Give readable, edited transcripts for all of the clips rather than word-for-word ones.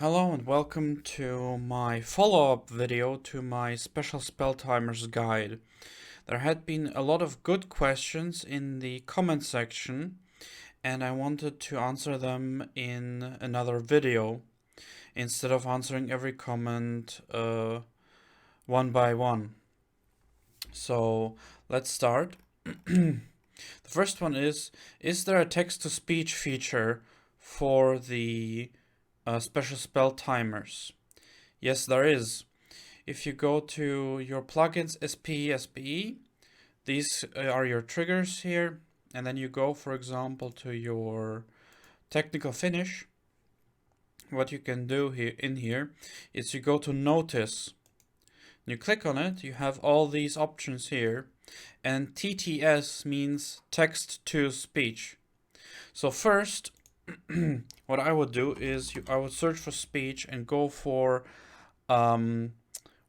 Hello and welcome to my follow-up video to my special spell timers guide. There had been a lot of good questions in the comment section and I wanted to answer them in another video instead of answering every comment one by one. So let's start. The first one is there a text-to-speech feature for the special spell timers? Yes, there is. If you go to your plugins SPE, SPE, these are your triggers here, and then you go, for example, to your technical finish. What you can do here in here is you go to notice. You click on it, you have all these options here, and TTS means text to speech. So first, what I would do is I would search for speech and go for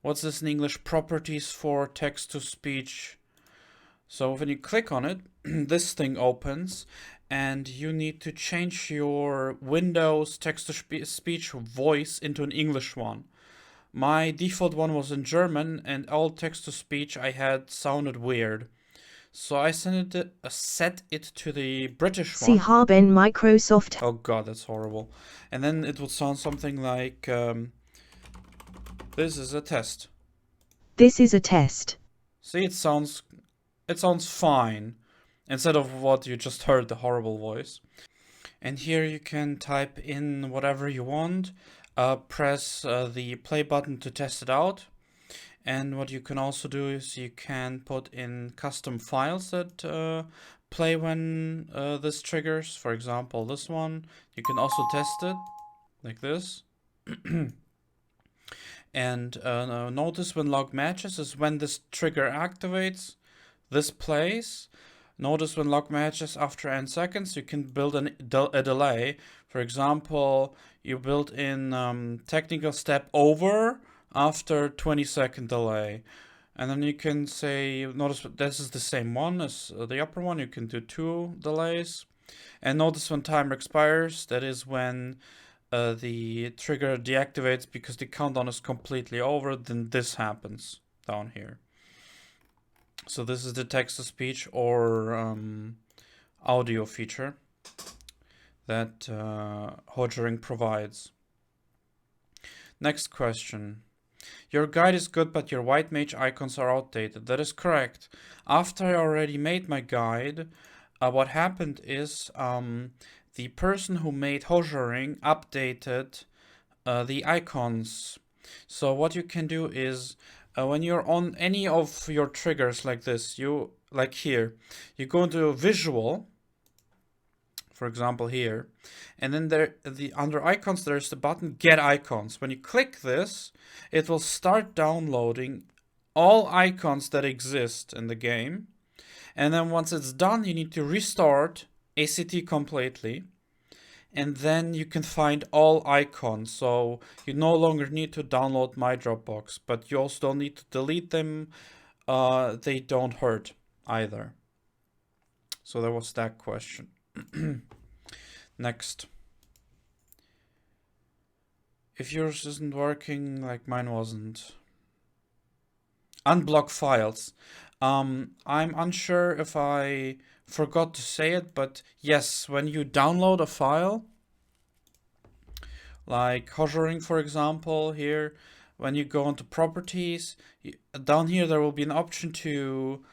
what's this in English? Properties for text to speech. So when you click on it, this thing opens and you need to change your Windows text to speech voice into an English one. My default one was in German and all text to speech I had sounded weird. So I set it to the British one. Sie haben Microsoft. Oh god, that's horrible. And then it would sound something like, this is a test. This is a test. See, it sounds fine, instead of what you just heard, the horrible voice. And here you can type in whatever you want, press the play button to test it out. And what you can also do is you can put in custom files that play when this triggers. For example, this one. You can also test it like this. And notice when log matches is when this trigger activates. This plays. Notice when log matches after n seconds, you can build a delay. For example, you build in technical step over after 20-second delay. And then you can say, notice this is the same one as the upper one. You can do 2 delays. And notice when timer expires, that is when the trigger deactivates because the countdown is completely over, then this happens down here. So this is the text-to-speech or audio feature that Hodgering provides. Next question. Your guide is good, but your white mage icons are outdated. That is correct. After I already made my guide, what happened is the person who made Hodgering updated the icons. So what you can do is when you're on any of your triggers like this, like here, you go into visual, for example here, and then under icons there's the button get icons. When you click this, it will start downloading all icons that exist in the game, and then once it's done you need to restart ACT completely, and then you can find all icons. So you no longer need to download my Dropbox, but you also don't need to delete them. They don't hurt either. So that was that question. Next. If yours isn't working like mine wasn't. Unblock files. I'm unsure if I forgot to say it, but yes, when you download a file, like Hodgering, for example, here, when you go into properties, down here there will be an option to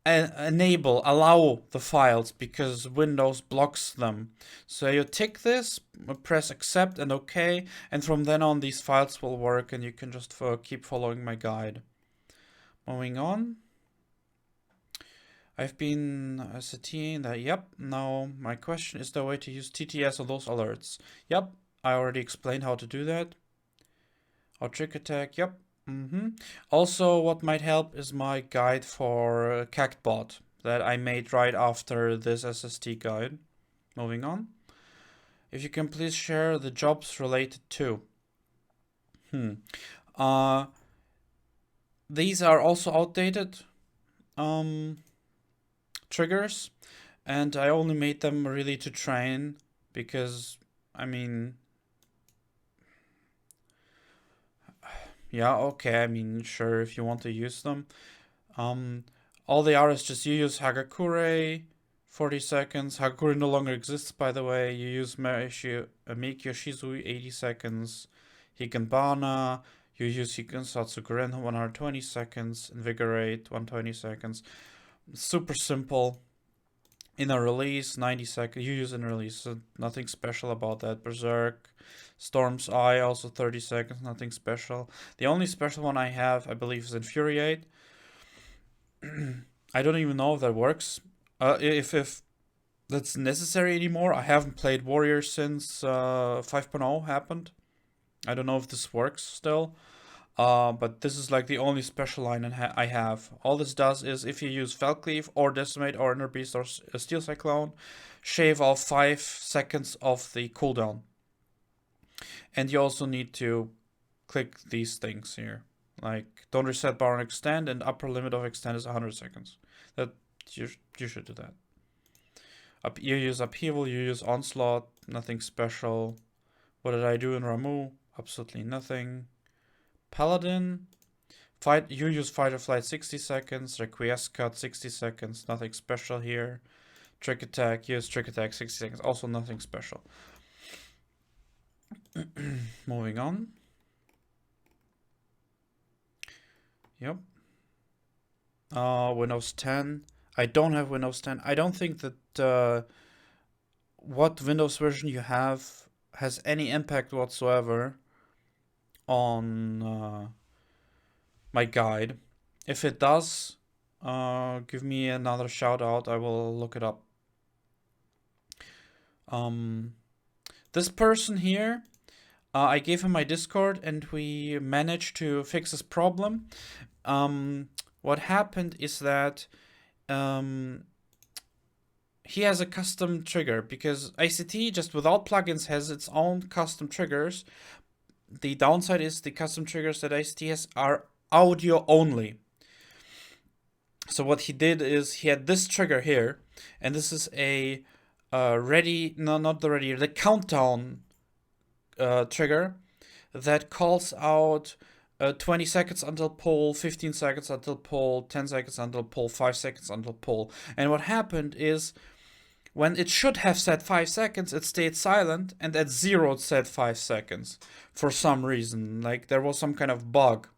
allow the files because Windows blocks them. So you tick this, press accept and OK, and from then on these files will work and you can just keep following my guide. Moving on. I've been setting that. Yep. Now my question is the way to use TTS on those alerts. Yep. I already explained how to do that. Or trick attack. Yep. Also, what might help is my guide for CactBot that I made right after this SST guide. Moving on. If you can please share the jobs related to. These are also outdated triggers, and I only made them really to train because I mean, yeah, okay. I mean, sure, if you want to use them. All they are is just you use Hagakure, 40 seconds. Hagakure no longer exists, by the way. You use Meiki Yoshizui, 80 seconds. Higanbana. You use Hikansatsu Guren, 120 seconds. Invigorate, 120 seconds. Super simple. In a release, 90 seconds. You use in a release, so nothing special about that. Berserk. Storm's Eye, also 30 seconds. Nothing special. The only special one I have, I believe, is Infuriate. I don't even know if that works. If that's necessary anymore. I haven't played Warrior since 5.0 happened. I don't know if this works still. But this is like the only special line I have. All this does is if you use Felcleave or Decimate or Inner Beast or Steel Cyclone, shave off 5 seconds of the cooldown. And you also need to click these things here. Like, don't reset bar and extend, and upper limit of extend is 100 seconds. That you should do that. You use Upheaval, you use Onslaught, nothing special. What did I do in Ramu? Absolutely nothing. Paladin, you use Fight or Flight 60 seconds, Requiesce Cut 60 seconds, nothing special here. Trick Attack, use Trick Attack 60 seconds, also nothing special. Moving on. Yep. Windows 10. I don't have Windows 10. I don't think that what Windows version you have has any impact whatsoever on my guide. If it does, give me another shout out. I will look it up. This person here, I gave him my Discord and we managed to fix this problem. What happened is that he has a custom trigger because ICT just without plugins has its own custom triggers. The downside is the custom triggers that ICT has are audio only. So what he did is he had this trigger here, and this is a the countdown trigger that calls out 20 seconds until pull, 15 seconds until pull, 10 seconds until pull, 5 seconds until pull. And what happened is when it should have said 5 seconds, it stayed silent, and at 0 it said 5 seconds for some reason. Like there was some kind of bug.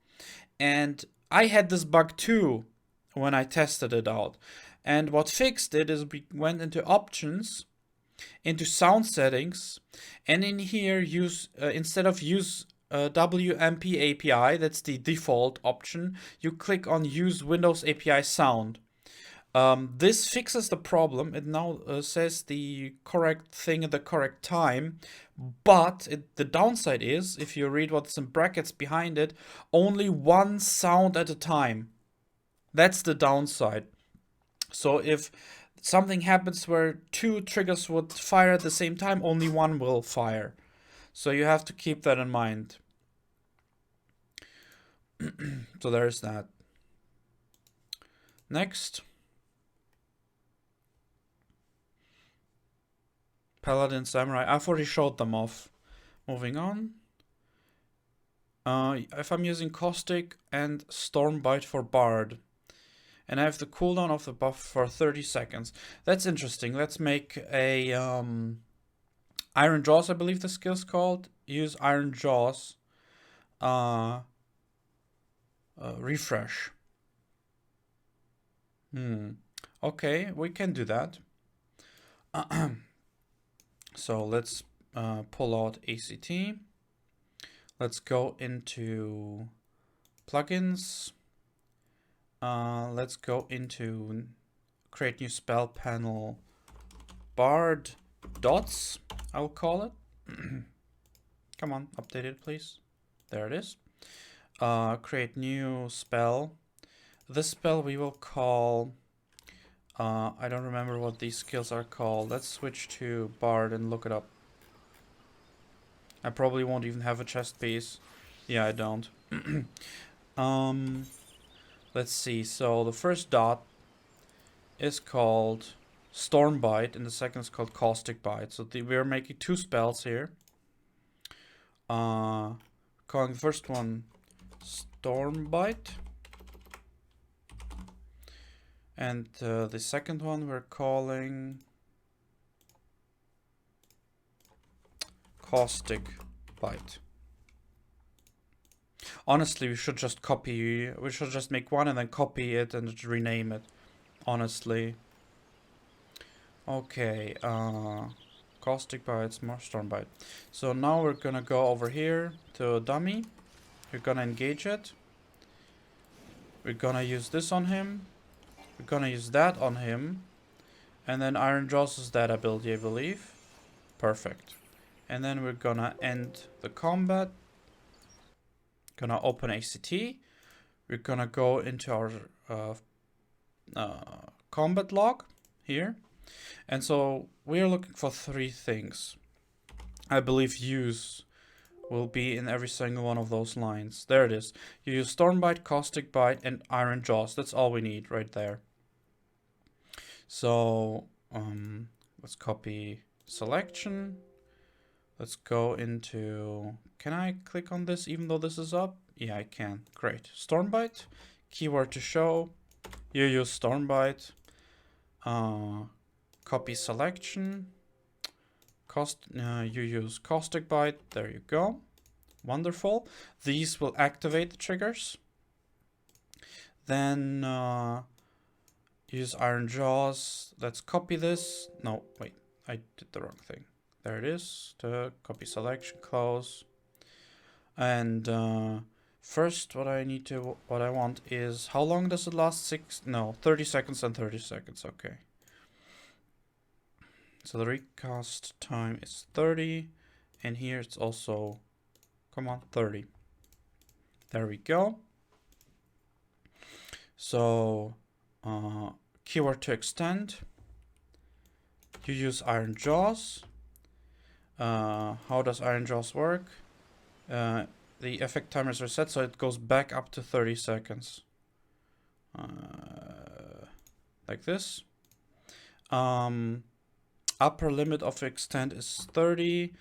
And I had this bug too when I tested it out. And what fixed it is we went into options, into sound settings, and in here use instead of use WMP API, that's the default option, you click on use Windows API sound. This fixes the problem. It now says the correct thing at the correct time, but the downside is, if you read what's in brackets behind it, only one sound at a time. That's the downside. So if something happens where 2 triggers would fire at the same time, only one will fire. So you have to keep that in mind. So there's that. Next. Paladin, Samurai. I've already showed them off. Moving on. If I'm using Caustic and Stormbite for Bard, and I have the cooldown of the buff for 30 seconds. That's interesting. Let's make a Iron Jaws, I believe the skill's called. Use Iron Jaws. Refresh. Okay, we can do that. So let's pull out ACT. Let's go into plugins. Let's go into create new spell panel, Bard dots, I'll call it. Come on, update it please. There it is. Create new spell. This spell we will call, I don't remember what these skills are called. Let's switch to Bard and look it up. I probably won't even have a chest piece. Yeah, I don't. Let's see. So the first dot is called Storm Bite, and the second is called Caustic Bite. So we're making 2 spells here. Calling the first one Storm Bite. And the second one we're calling Caustic Bite. Honestly, we should just make one and then copy it and rename it. Honestly. Okay, Caustic Bite, more Storm Bite. So now we're gonna go over here to dummy. We're gonna engage it. We're gonna use this on him. We're gonna use that on him. And then Iron Jaws is that ability, I believe. Perfect. And then we're gonna end the combat. Gonna open ACT. We're gonna go into our combat log here. And so we are looking for 3 things. I believe use will be in every single one of those lines. There it is. You use Storm Bite, Caustic Bite, and Iron Jaws. That's all we need right there. So let's copy selection. Let's go into, can I click on this even though this is up? Yeah, I can. Great. Storm Bite, keyword to show. You use Storm Bite. Copy selection. You use Caustic Bite. There you go. Wonderful. These will activate the triggers. Then use Iron Jaws. Let's copy this. No, wait. I did the wrong thing. There it is. To copy selection, close. And first what I want is, how long does it last? 30 seconds and 30 seconds. Okay. So the recast time is 30, and here it's also, come on, 30. There we go. So keyword to extend. You use Iron Jaws. How does Iron Jaws work? The effect timer is reset, so it goes back up to 30 seconds. Like this. Upper limit of extend is 30.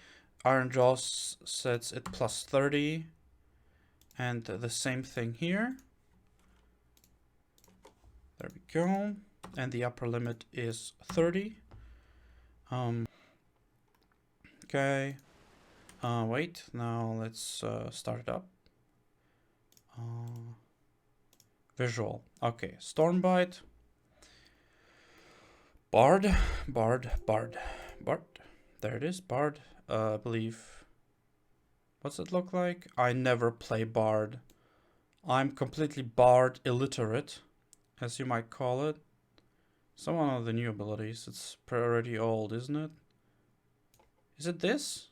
Iron Jaws sets it plus 30. And the same thing here. There we go. And the upper limit is 30. Okay. Wait, now let's start it up. Visual. Okay, Storm Bite. Bard. There it is, Bard. I believe. What's it look like? I never play Bard. I'm completely Bard illiterate, as you might call it. Some one of the new abilities. It's pretty old, isn't it? Is it this?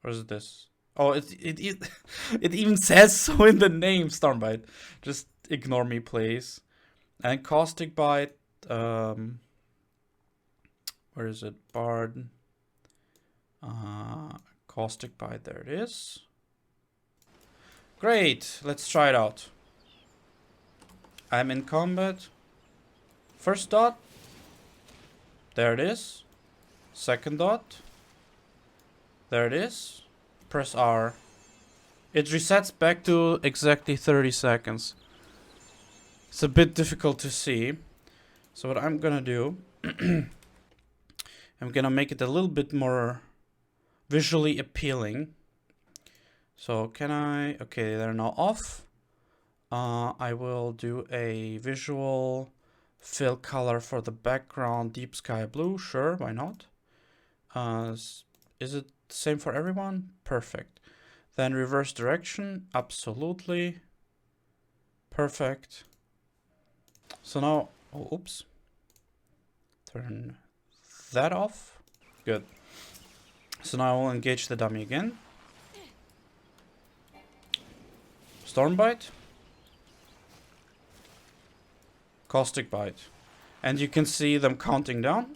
Or is it this? Oh, it even says so in the name, Stormbite. Just ignore me, please. And Caustic Bite. Where is it? Bard. Caustic Bite. There it is. Great. Let's try it out. I'm in combat. First dot. There it is. Second dot. There it is. Press R. It resets back to exactly 30 seconds. It's a bit difficult to see. So what I'm gonna do, I'm gonna make it a little bit more visually appealing. So can I, okay, they're now off. I will do a visual fill color for the background, deep sky blue. Sure, why not? Is it the same for everyone? Perfect. Then reverse direction, absolutely. Perfect. So now, oh, oops. Turn that off. Good. So now I will engage the dummy again. Storm Bite. Caustic Bite. And you can see them counting down.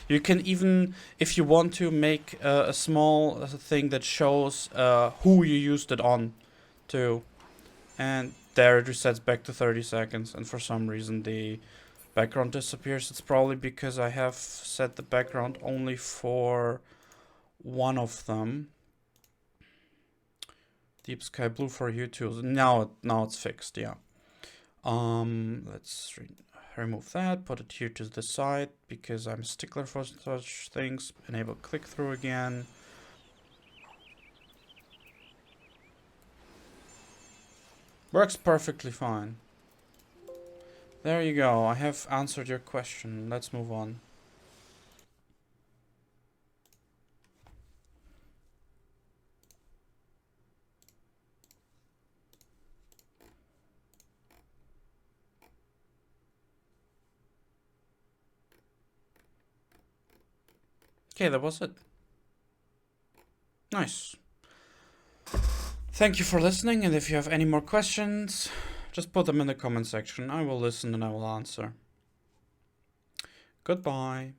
You can even, if you want to, make a small thing that shows who you used it on to. And there it resets back to 30 seconds. And for some reason the background disappears, it's probably because I have set the background only for one of them. Deep sky blue for you too. Now it's fixed, yeah. Let's remove that, put it here to the side because I'm a stickler for such things. Enable click through again. Works perfectly fine. There you go, I have answered your question. Let's move on. Okay, that was it. Nice. Thank you for listening, and if you have any more questions, just put them in the comment section. I will listen and I will answer. Goodbye.